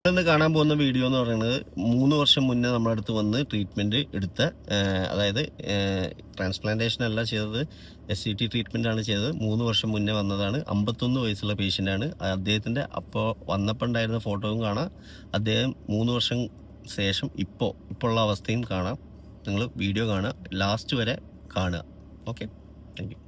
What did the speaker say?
ഇന്ന് കാണാൻ പോകുന്ന വീഡിയോ എന്ന് പറയുന്നത് 3 വർഷം മുന്നേ നമ്മുടെ അടുത്ത് വന്ന് ട്രീറ്റ്മെൻറ്റ് എടുത്ത അതായത് ട്രാൻസ്പ്ലാന്റേഷൻ അല്ല ചെയ്തത്, SCT ട്രീറ്റ്മെൻ്റ് ആണ് ചെയ്തത്. 3 വർഷം മുന്നേ വന്നതാണ്. 51 വയസ്സുള്ള പേഷ്യൻ്റാണ്. അദ്ദേഹത്തിൻ്റെ അപ്പോൾ വന്നപ്പോൾ ഉണ്ടായിരുന്ന ഫോട്ടോയും കാണാം. അദ്ദേഹം 3 വർഷം ശേഷം ഇപ്പോൾ ഉള്ള അവസ്ഥയും കാണാം. നിങ്ങൾ വീഡിയോ കാണുക, ലാസ്റ്റ് വരെ കാണുക. Okay, thank you.